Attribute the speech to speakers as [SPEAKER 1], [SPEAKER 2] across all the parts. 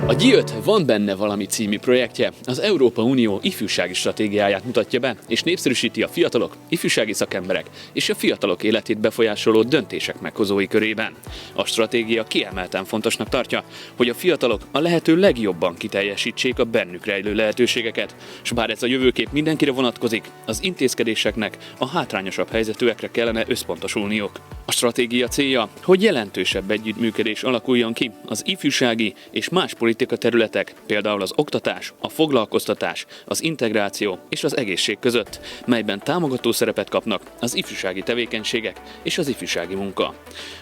[SPEAKER 1] A G5 Van benne valami című projektje az Európa Unió ifjúsági stratégiáját mutatja be, és népszerűsíti a fiatalok, ifjúsági szakemberek és a fiatalok életét befolyásoló döntések meghozói körében. A stratégia kiemelten fontosnak tartja, hogy a fiatalok a lehető legjobban kiteljesítsék a bennük rejlő lehetőségeket, s bár ez a jövőkép mindenkire vonatkozik, az intézkedéseknek a hátrányosabb helyzetűekre kellene összpontosulniuk. A stratégia célja, hogy jelentősebb együttműködés alakuljon ki az ifjúsági és más területek, például az oktatás, a foglalkoztatás, az integráció és az egészség között, melyben támogató szerepet kapnak az ifjúsági tevékenységek és az ifjúsági munka.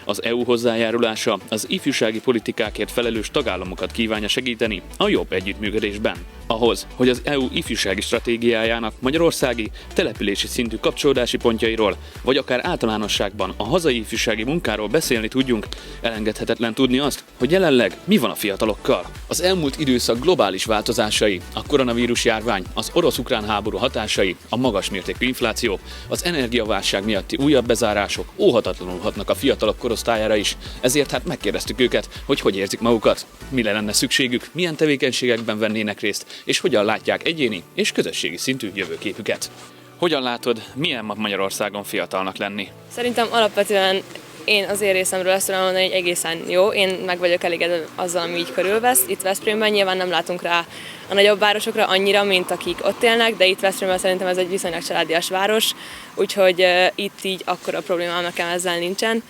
[SPEAKER 1] Az EU hozzájárulása az ifjúsági politikákért felelős tagállamokat kívánja segíteni a jobb együttműködésben. Ahhoz, hogy az EU ifjúsági stratégiájának magyarországi települési szintű kapcsolódási pontjairól, vagy akár általánosságban a hazai ifjúsági munkáról beszélni tudjunk, elengedhetetlen tudni azt, hogy jelenleg mi van a fiatalokkal. Az elmúlt időszak globális változásai, a koronavírus járvány, az orosz-ukrán háború hatásai, a magas mértékű infláció, az energiaválság miatti újabb bezárások óhatatlanul hatnak a fiatalok korosztályára is, ezért hát megkérdeztük őket, hogy érzik magukat, mire lenne szükségük, milyen tevékenységekben vennének részt, és hogyan látják egyéni és közösségi szintű jövőképüket. Hogyan látod, milyen Magyarországon fiatalnak lenni?
[SPEAKER 2] Szerintem alapvetően én az én részemről ezt tudom mondani, hogy egészen jó. Én meg vagyok elégedve azzal, ami így körülvesz. Itt Veszprémben nyilván nem látunk rá a nagyobb városokra annyira, mint akik ott élnek, de itt Veszprémben szerintem ez egy viszonylag családias város, úgyhogy itt így akkora problémám nekem ezzel nincsen.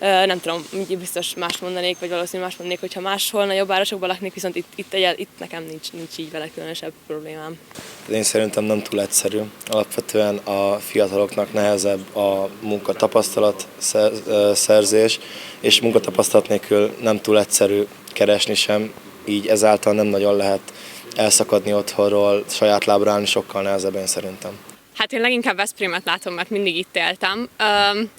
[SPEAKER 2] Nem tudom, biztos más mondanék, vagy valószínűleg más mondanék, hogyha máshol nagyobb városokban laknék, viszont itt nekem nincs így vele különösebb problémám.
[SPEAKER 3] Én szerintem nem túl egyszerű. Alapvetően a fiataloknak nehezebb a munkatapasztalat szerzés, és munkatapasztalat nélkül nem túl egyszerű keresni sem, így ezáltal nem nagyon lehet elszakadni otthonról, saját lábra állni sokkal nehezebb, én szerintem.
[SPEAKER 4] Hát én leginkább Veszprémet látom, mert mindig itt éltem.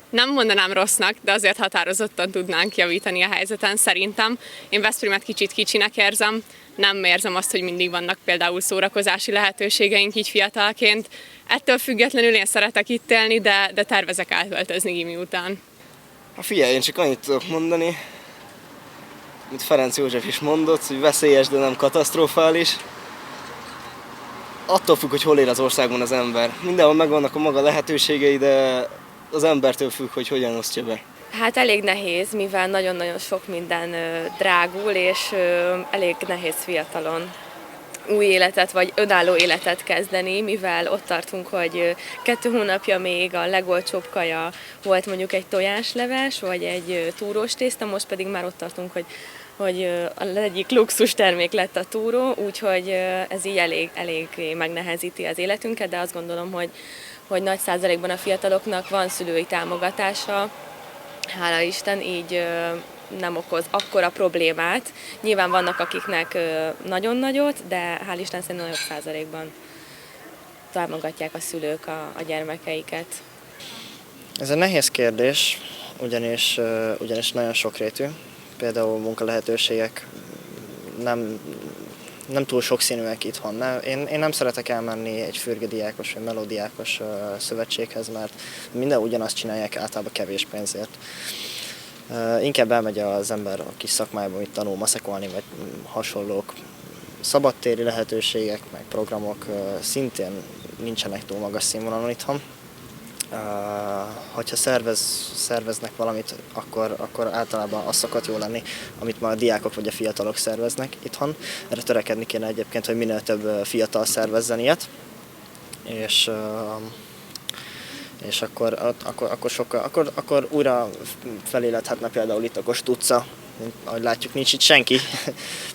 [SPEAKER 4] Nem mondanám rossznak, de azért határozottan tudnánk javítani a helyzeten szerintem. Én Veszprémet kicsit kicsinek érzem, nem érzem azt, hogy mindig vannak például szórakozási lehetőségeink így fiatalként. Ettől függetlenül én szeretek itt élni, de tervezek átköltözni gimi után.
[SPEAKER 5] Figyelj, én csak annyit tudok mondani, mint Ferenc József is mondott, hogy veszélyes, de nem katasztrofális. Attól függ, hogy hol él az országban az ember. Mindenhol megvannak a maga lehetőségei, de az embertől függ, hogy hogyan osztja be.
[SPEAKER 2] Hát elég nehéz, mivel nagyon-nagyon sok minden drágul, és elég nehéz fiatalon új életet vagy önálló életet kezdeni, mivel ott tartunk, hogy 2 hónapja még a legolcsóbb kaja volt mondjuk egy tojásleves, vagy egy túrós tészta, most pedig már ott tartunk, hogy az egyik luxus termék lett a túró, úgyhogy ez így elég megnehezíti az életünket, de azt gondolom, hogy nagy százalékban a fiataloknak van szülői támogatása, hála Isten, így nem okoz akkora problémát. Nyilván vannak, akiknek nagyon nagyot, de hál' Isten szerintem nagyobb százalékban támogatják a szülők a gyermekeiket.
[SPEAKER 6] Ez egy nehéz kérdés, ugyanis nagyon sokrétű. Például munkalehetőségek nem túl sokszínűek itthon. Én nem szeretek elmenni egy fürgediákos vagy melódiákos szövetséghez, mert minden ugyanazt csinálják általában kevés pénzért. Inkább elmegy az ember a kis szakmájába, amit tanul maszekolni, vagy hasonlók. Szabadtéri lehetőségek, meg programok szintén nincsenek túl magas színvonalon itthon. Hogyha szerveznek valamit, akkor általában az szokott jó lenni, amit már a diákok vagy a fiatalok szerveznek itthon. Erre törekedni kéne egyébként, hogy minél több fiatal szervezzen ilyet. És akkor újra feléledhetne például itt a Kossuth utca, ahogy látjuk, nincs itt senki,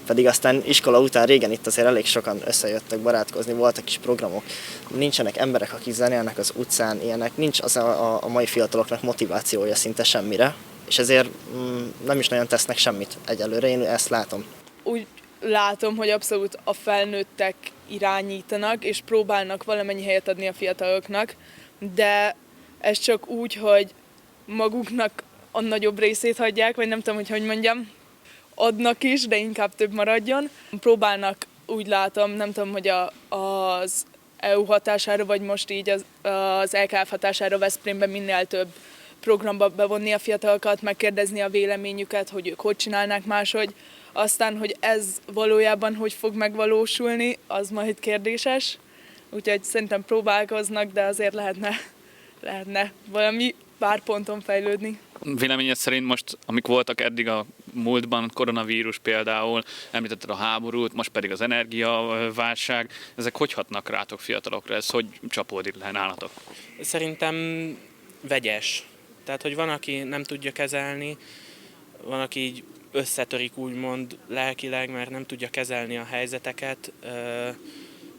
[SPEAKER 6] pedig aztán iskola után régen itt azért elég sokan összejöttek barátkozni, voltak is programok, nincsenek emberek, akik zenélnek az utcán, ilyenek, nincs az a mai fiataloknak motivációja szinte semmire, és ezért nem is nagyon tesznek semmit egyelőre, én ezt látom.
[SPEAKER 7] Úgy látom, hogy abszolút a felnőttek irányítanak, és próbálnak valamennyi helyet adni a fiataloknak, de ez csak úgy, hogy maguknak a nagyobb részét hagyják, vagy nem tudom, hogy mondjam, adnak is, de inkább több maradjon. Próbálnak, úgy látom, nem tudom, hogy az EU hatására, vagy most így az LKF hatására Veszprémben minél több programba bevonni a fiatalokat, megkérdezni a véleményüket, hogy ők hogy csinálnák máshogy. Aztán, hogy ez valójában hogy fog megvalósulni, az majd kérdéses. Úgyhogy szerintem próbálkoznak, de azért lehetne valami pár ponton fejlődni.
[SPEAKER 1] Véleményed szerint most, amik voltak eddig a múltban, koronavírus például, említetted a háborút, most pedig az energiaválság, ezek hogy hatnak rátok fiatalokra? Ez hogy csapódik le nálatok?
[SPEAKER 8] Szerintem vegyes. Tehát, hogy van, aki nem tudja kezelni, van, aki így összetörik úgymond lelkileg, mert nem tudja kezelni a helyzeteket.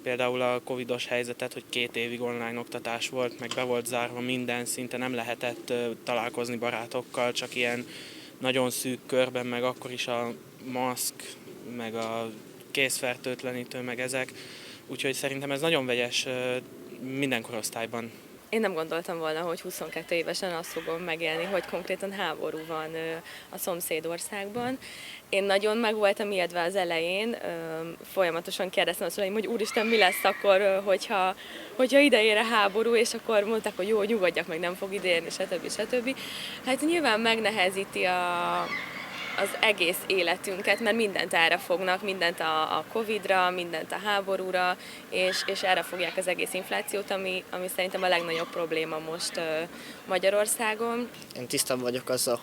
[SPEAKER 8] Például a covidos helyzetet, hogy 2 évig online oktatás volt, meg be volt zárva minden, szinte nem lehetett találkozni barátokkal, csak ilyen nagyon szűk körben, meg akkor is a maszk, meg a kézfertőtlenítő, meg ezek. Úgyhogy szerintem ez nagyon vegyes minden korosztályban.
[SPEAKER 2] Én nem gondoltam volna, hogy 22 évesen azt fogom megélni, hogy konkrétan háború van a szomszédországban. Én nagyon meg voltam ijedve az elején, folyamatosan kérdeztem az elején, hogy úristen, mi lesz akkor, hogyha ide ér a háború, és akkor mondták, hogy jó, nyugodjak meg, nem fog ide érni, stb. Hát nyilván megnehezíti az egész életünket, mert mindent erre fognak, mindent a Covid-ra, mindent a háborúra, és erre fogják az egész inflációt, ami szerintem a legnagyobb probléma most Magyarországon.
[SPEAKER 6] Én tisztában vagyok azzal,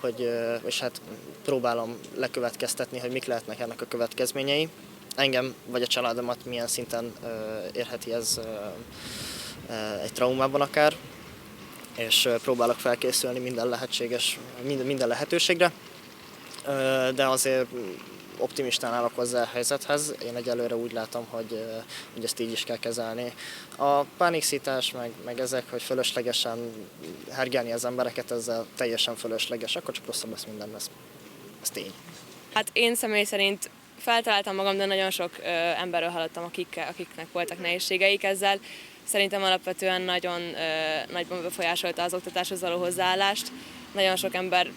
[SPEAKER 6] és hát próbálom lekövetkeztetni, hogy mik lehetnek ennek a következményei. Engem vagy a családomat milyen szinten érheti ez egy traumában akár, és próbálok felkészülni minden lehetőségre. De azért optimistán állok hozzá a helyzethez. Én egyelőre úgy látom, hogy ezt így is kell kezelni. A pánikszítás, meg ezek, hogy fölöslegesen hergelni az embereket, ezzel teljesen fölösleges, akkor csak rosszabb lesz minden lesz. Ez tény.
[SPEAKER 4] Hát én személy szerint feltaláltam magam, de nagyon sok emberről hallottam, akiknek voltak nehézségeik ezzel. Szerintem alapvetően nagyon nagyban befolyásolta az oktatáshoz való hozzáállást. Nagyon sok ember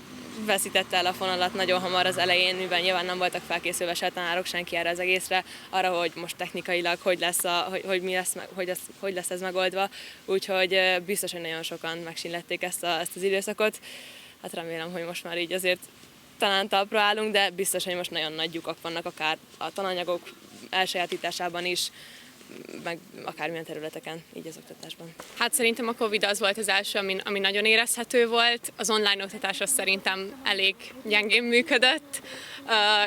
[SPEAKER 4] veszítette el a fonalat nagyon hamar az elején, mivel nyilván nem voltak felkészülve se tanárok, senki erre az egészre, arra, hogy most technikailag hogy lesz ez megoldva. Úgyhogy biztos, hogy nagyon sokan megsínlették ezt az időszakot. Hát remélem, hogy most már így azért talán talpra állunk, de biztos, hogy most nagyon nagy lyukak vannak akár a tananyagok elsajátításában is, meg akármilyen területeken, így az oktatásban. Hát szerintem a Covid az volt az első, ami nagyon érezhető volt. Az online oktatás az szerintem elég gyengén működött,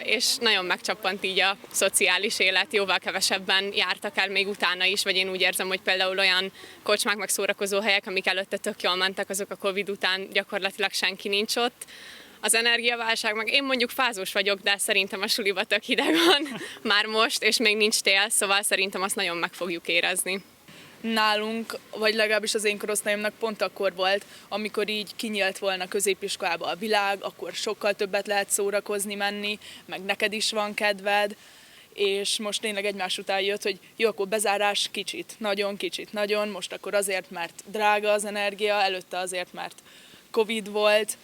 [SPEAKER 4] és nagyon megcsappant így a szociális élet, jóval kevesebben jártak el még utána is, vagy én úgy érzem, hogy például olyan kocsmák meg szórakozó helyek, amik előtte tök jól mentek, azok a Covid után gyakorlatilag senki nincs ott. Az energiaválság, meg én mondjuk fázós vagyok, de szerintem a suliba tök hideg van már most, és még nincs tél, szóval szerintem azt nagyon meg fogjuk érezni.
[SPEAKER 7] Nálunk, vagy legalábbis az én korosztályomnak pont akkor volt, amikor így kinyílt volna középiskolába a világ, akkor sokkal többet lehet szórakozni, menni, meg neked is van kedved, és most tényleg egymás után jött, hogy jó, akkor bezárás kicsit, nagyon, most akkor azért, mert drága az energia, előtte azért, mert Covid volt.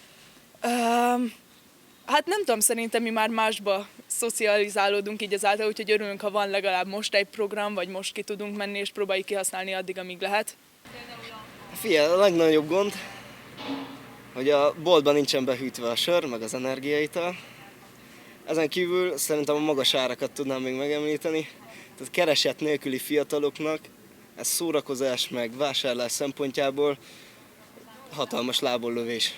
[SPEAKER 7] Hát nem tudom, szerintem mi már másba szocializálódunk így ezáltal, úgyhogy örülünk, ha van legalább most egy program, vagy most ki tudunk menni, és próbáljuk kihasználni addig, amíg lehet.
[SPEAKER 5] Figyelj, a legnagyobb gond, hogy a boltban nincsen behűtve a sör, meg az energiaital. Ezen kívül szerintem a magas árakat tudnám még megemlíteni. Tehát kereset nélküli fiataloknak ez szórakozás, meg vásárlás szempontjából hatalmas lábollövés.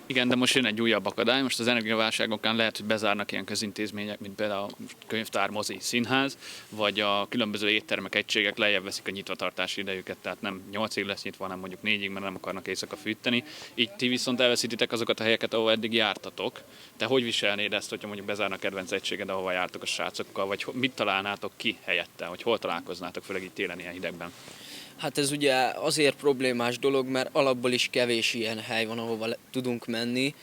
[SPEAKER 1] Igen, de most jön egy újabb akadály. Most az energiaválságokon lehet, hogy bezárnak ilyen közintézmények, mint például a könyvtár, mozi, színház, vagy a különböző éttermek, egységek lejjebb veszik a nyitvatartási idejüket, tehát nem 8-ig lesz nyitva, hanem mondjuk 4-ig, mert nem akarnak éjszaka fűteni. Így ti viszont elveszítitek azokat a helyeket, ahol eddig jártatok. Te hogy viselnéd ezt, hogyha mondjuk bezárnak kedvenc egységed, ahova jártok a srácokkal, vagy mit találnátok ki helyette, hogy hol találkoznátok, főleg így télen ilyen hidegben?
[SPEAKER 9] Hát ez ugye azért problémás dolog, mert alapból is kevés ilyen hely van, ahova tudunk menni,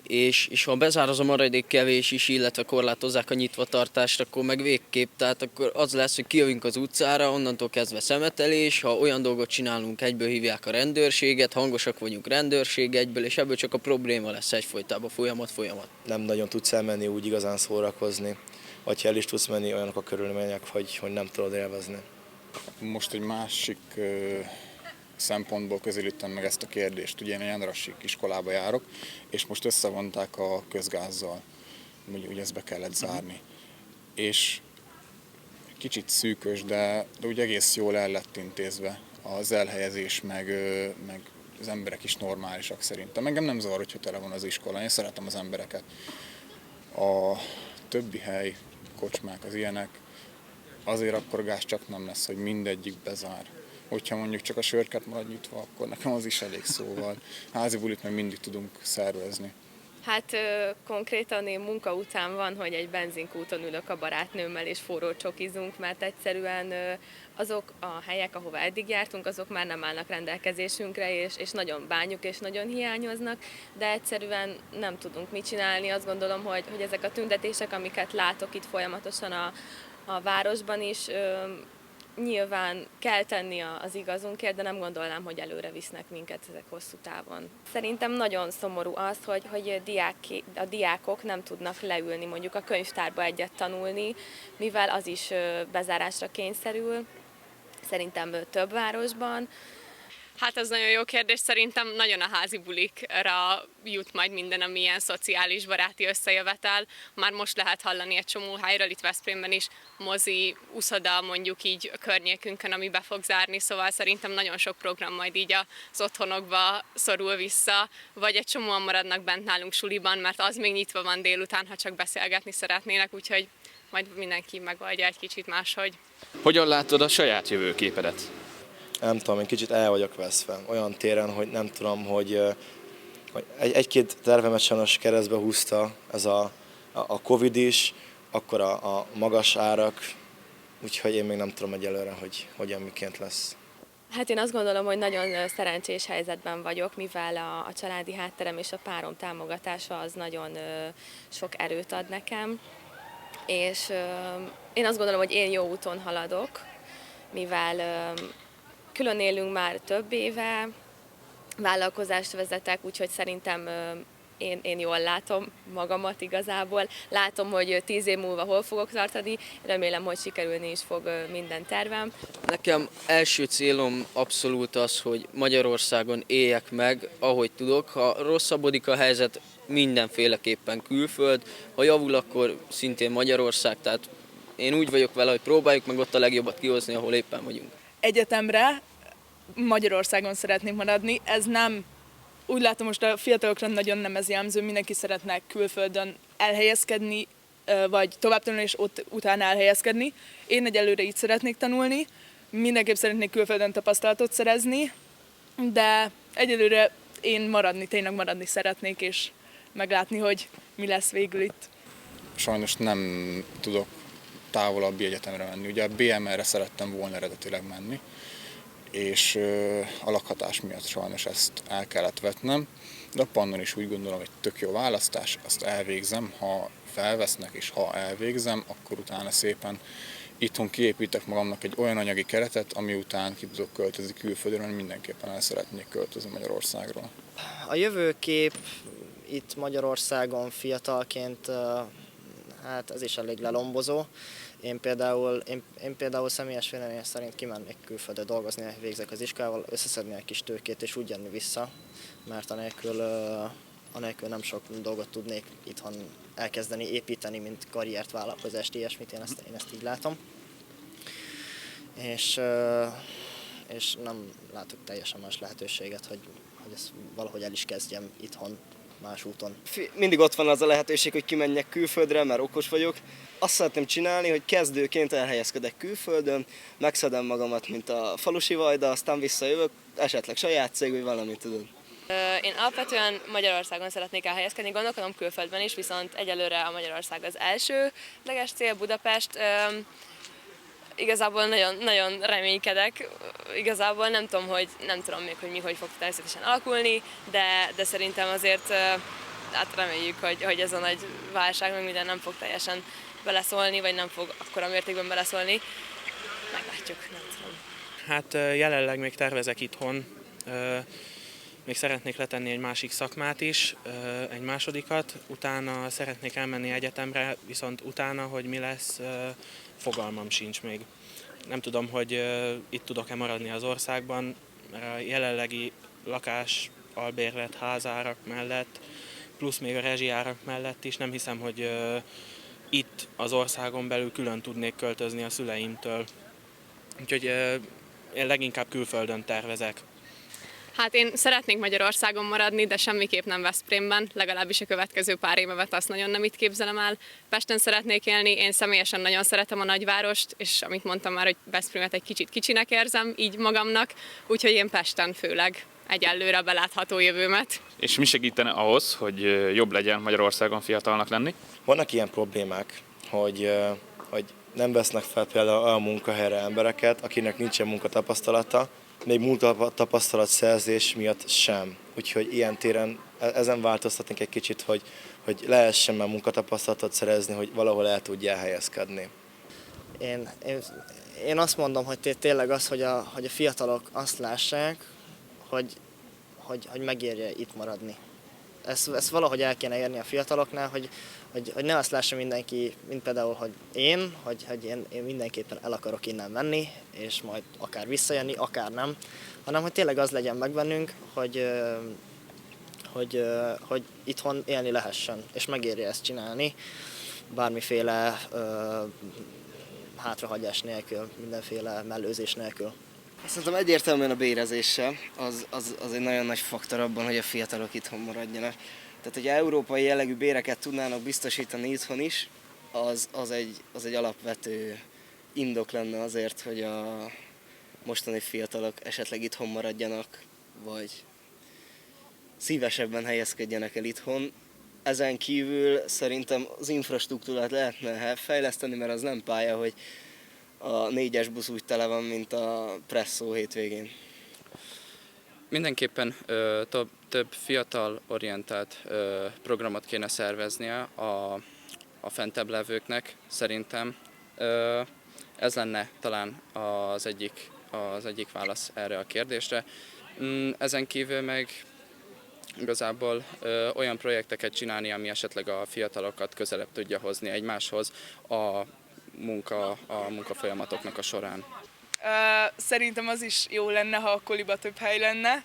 [SPEAKER 9] és ha bezár az a maradék kevés is, illetve korlátozzák a nyitvatartást, akkor meg végképp, tehát akkor az lesz, hogy kijövünk az utcára, onnantól kezdve szemetelés, ha olyan dolgot csinálunk, egyből hívják a rendőrséget, hangosak vagyunk rendőrség egyből, és ebből csak a probléma lesz egyfolytában, folyamat.
[SPEAKER 3] Nem nagyon tudsz elmenni úgy igazán szórakozni, vagy ha el is tudsz menni, olyanok a körülmények, hogy nem tudod élvezni.
[SPEAKER 10] Most egy másik szempontból közelítem meg ezt a kérdést. Ugye én a Jándrassik iskolába járok, és most összevonták a közgázzal, ugye ezt be kellett zárni. És kicsit szűkös, de úgy egész jól el lett intézve az elhelyezés, meg az emberek is normálisak szerintem. Engem nem zavar, hogyha tele van az iskola, én szeretem az embereket. A többi hely, kocsmák, az ilyenek, azért akkor gáz csak nem lesz, hogy mindegyik bezár. Hogyha mondjuk csak a sörket marad nyitva, akkor nekem az is elég, szóval házi bulit meg mindig tudunk szervezni.
[SPEAKER 2] Hát konkrétan én munka után van, hogy egy benzinkúton ülök a barátnőmmel és forró csokizunk, mert egyszerűen azok a helyek, ahova eddig jártunk, azok már nem állnak rendelkezésünkre, és nagyon bánjuk és nagyon hiányoznak, de egyszerűen nem tudunk mit csinálni. Azt gondolom, hogy ezek a tüntetések, amiket látok itt folyamatosan a városban is, nyilván kell tenni az igazunkért, de nem gondolnám, hogy előre visznek minket ezek hosszú távon. Szerintem nagyon szomorú az, hogy a diákok nem tudnak leülni mondjuk a könyvtárba egyet tanulni, mivel az is bezárásra kényszerül, szerintem több városban.
[SPEAKER 4] Hát ez nagyon jó kérdés, szerintem nagyon a házi bulikra jut majd minden, ami ilyen szociális baráti összejövetel. Már most lehet hallani egy csomó helyről, itt Veszprémben is mozi, uszoda mondjuk így a környékünkön, ami be fog zárni, szóval szerintem nagyon sok program majd így az otthonokba szorul vissza, vagy egy csomóan maradnak bent nálunk suliban, mert az még nyitva van délután, ha csak beszélgetni szeretnének, úgyhogy majd mindenki megoldja egy kicsit máshogy.
[SPEAKER 1] Hogyan látod a saját jövőképedet?
[SPEAKER 3] Nem tudom, én kicsit el vagyok veszve olyan téren, hogy nem tudom, hogy egy-két tervemet sajnos keresztbe húzta ez a Covid is, akkor a magas árak, úgyhogy én még nem tudom egyelőre, hogy hogyan, miként lesz.
[SPEAKER 2] Hát én azt gondolom, hogy nagyon szerencsés helyzetben vagyok, mivel a családi hátterem és a párom támogatása az nagyon sok erőt ad nekem, és én azt gondolom, hogy én jó úton haladok, mivel külön élünk már több éve, vállalkozást vezetek, úgyhogy szerintem én jól látom magamat igazából. Látom, hogy 10 év múlva hol fogok tartani, remélem, hogy sikerülni is fog minden tervem.
[SPEAKER 9] Nekem első célom abszolút az, hogy Magyarországon éljek meg, ahogy tudok. Ha rosszabbodik a helyzet, mindenféleképpen külföld, ha javul, akkor szintén Magyarország, tehát én úgy vagyok vele, hogy próbáljuk meg ott a legjobbat kihozni, ahol éppen vagyunk.
[SPEAKER 7] Egyetemre Magyarországon szeretnék maradni, ez nem, úgy látom most a fiatalokra nagyon nem ez jellemző, mindenki szeretne külföldön elhelyezkedni, vagy tovább tanulni és ott utána elhelyezkedni. Én egyelőre így szeretnék tanulni, mindenképp szeretnék külföldön tapasztalatot szerezni, de egyelőre én tényleg maradni szeretnék, és meglátni, hogy mi lesz végül itt.
[SPEAKER 10] Sajnos nem tudok távolabbi egyetemre menni. Ugye a BMR-re szerettem volna eredetileg menni, és a lakhatás miatt sajnos ezt el kellett vetnem, de a Pannon is úgy gondolom, hogy tök jó választás, azt elvégzem, ha felvesznek, és ha elvégzem, akkor utána szépen itthon kiépítek magamnak egy olyan anyagi keretet, ami után ki tudok költözni külföldre, mert mindenképpen el szeretnék költözni Magyarországról.
[SPEAKER 6] A jövőkép itt Magyarországon fiatalként, hát ez is elég lelombozó. Én például személyes véleményem szerint kimennék külföldre dolgozni, végzek az iskolával, összeszedni egy kis tőkét és úgy jönni vissza, mert anélkül nem sok dolgot tudnék itthon elkezdeni, építeni, mint karriert, vállalkozást, ilyesmit, én ezt így látom. És nem látok teljesen más lehetőséget, hogy ezt valahogy el is kezdjem itthon, más úton.
[SPEAKER 5] Mindig ott van az a lehetőség, hogy kimenjek külföldre, mert okos vagyok. Azt szeretném csinálni, hogy kezdőként elhelyezkedek külföldön, megszedem magamat, mint a falusi vajda, aztán visszajövök, esetleg saját cég, vagy valamit tudod.
[SPEAKER 2] Én alapvetően Magyarországon szeretnék elhelyezkedni, gondolkodom külföldön is, viszont egyelőre a Magyarország az elsődleges cél, Budapest. Igazából nagyon, nagyon reménykedek, igazából nem tudom még, hogy mi hogy fog természetesen alakulni, de szerintem azért hát reméljük, hogy ez a nagy válság meg minden nem fog teljesen beleszólni, vagy nem fog akkora mértékben beleszólni. Meglátjuk, nem tudom.
[SPEAKER 8] Hát jelenleg még tervezek itthon, még szeretnék letenni egy másik szakmát is, egy másodikat, utána szeretnék elmenni egyetemre, viszont utána, hogy mi lesz, fogalmam sincs még. Nem tudom, hogy itt tudok-e maradni az országban, mert a jelenlegi lakás albérlet házárak mellett, plusz még a rezsijárak mellett is nem hiszem, hogy itt az országon belül külön tudnék költözni a szüleimtől. Úgyhogy én leginkább külföldön tervezek.
[SPEAKER 4] Hát én szeretnék Magyarországon maradni, de semmiképp nem Veszprémben, legalábbis a következő pár évemet azt nagyon nem itt képzelem el. Pesten szeretnék élni, én személyesen nagyon szeretem a nagyvárost, és amit mondtam már, hogy Veszprémet egy kicsit kicsinek érzem, így magamnak, úgyhogy én Pesten főleg egyelőre belátható jövőmet.
[SPEAKER 1] És mi segítene ahhoz, hogy jobb legyen Magyarországon fiatalnak lenni?
[SPEAKER 3] Vannak ilyen problémák, hogy nem vesznek fel például olyan munkahelyre embereket, akinek nincsen munkatapasztalata, még munkatapasztalatszerzés miatt sem. Úgyhogy ilyen téren ezen változtatnék egy kicsit, hogy lehessen már munkatapasztalatot szerezni, hogy valahol el tudjál helyezkedni.
[SPEAKER 6] Én azt mondom, hogy tényleg az, hogy a fiatalok azt lássák, hogy megérje itt maradni. Ezt valahogy el kéne érni a fiataloknál, hogy ne azt lássa mindenki, mint például, hogy én mindenképpen el akarok innen menni, és majd akár visszajönni, akár nem, hanem hogy tényleg az legyen meg bennünk, hogy itthon élni lehessen, és megérje ezt csinálni, bármiféle hátrahagyás nélkül, mindenféle mellőzés nélkül.
[SPEAKER 5] Szerintem egyértelműen a bérezéssel az egy nagyon nagy faktor abban, hogy a fiatalok itthon maradjanak. Tehát, hogy európai jellegű béreket tudnának biztosítani itthon is, az egy alapvető indok lenne azért, hogy a mostani fiatalok esetleg itthon maradjanak, vagy szívesebben helyezkedjenek el itthon. Ezen kívül szerintem az infrastruktúrát lehetne fejleszteni, mert az nem pálya, hogy a 4-es busz úgy tele van, mint a Presszó hétvégén.
[SPEAKER 11] Mindenképpen több fiatal orientált programot kéne szerveznie a fentebb levőknek, szerintem. Ez lenne talán az egyik válasz erre a kérdésre. Ezen kívül meg igazából olyan projekteket csinálni, ami esetleg a fiatalokat közelebb tudja hozni egymáshoz a munkafolyamatoknak a során.
[SPEAKER 7] Szerintem az is jó lenne, ha a koliba több hely lenne,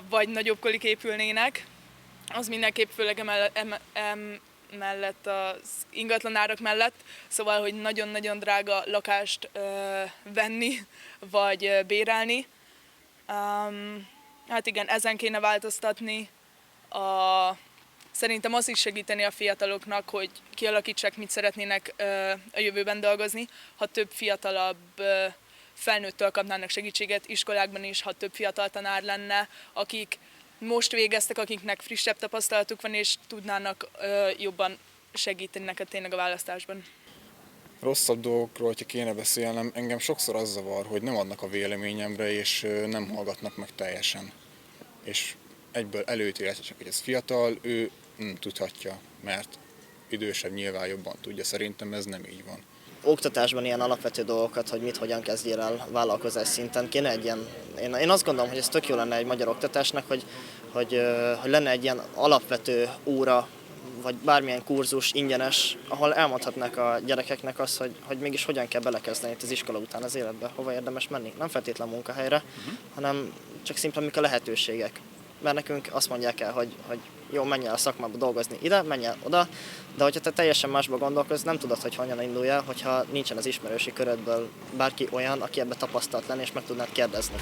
[SPEAKER 7] vagy nagyobb kolik épülnének. Az mindenképp főleg mellett az ingatlanárak mellett, szóval, hogy nagyon-nagyon drága lakást venni, vagy bérelni. Hát igen, ezen kéne változtatni. Szerintem az is segíteni a fiataloknak, hogy kialakítsák, mit szeretnének a jövőben dolgozni. Ha több fiatalabb felnőttől kapnának segítséget iskolákban is, ha több fiatal tanár lenne, akik most végeztek, akiknek frissebb tapasztalatuk van, és tudnának jobban segíteni neked tényleg a választásban.
[SPEAKER 10] Rosszabb dolgokról, hogyha kéne beszélnem, engem sokszor az zavar, hogy nem adnak a véleményemre, és nem hallgatnak meg teljesen. És egyből előítéletek, csak hogy ez fiatal, ő nem tudhatja, mert idősebb nyilván jobban tudja. Szerintem ez nem így van.
[SPEAKER 6] Oktatásban ilyen alapvető dolgokat, hogy mit, hogyan kezdjél el vállalkozás szinten, kéne egy ilyen, én azt gondolom, hogy ez tök jó lenne egy magyar oktatásnak, hogy lenne egy ilyen alapvető óra, vagy bármilyen kurzus ingyenes, ahol elmondhatnák a gyerekeknek azt, hogy mégis hogyan kell belekezdeni itt az iskola után az életbe, hova érdemes menni. Nem feltétlen munkahelyre, hanem csak szimplán mik a lehetőségek. Mert nekünk azt mondják el, hogy jó, menj el a szakmába dolgozni ide, menj el oda, de hogyha te teljesen másba gondolkozz, nem tudod, hogy honnan indulj el, hogyha nincsen az ismerősi körödből bárki olyan, aki ebbe tapasztalt lenni, és meg tudnád kérdezni.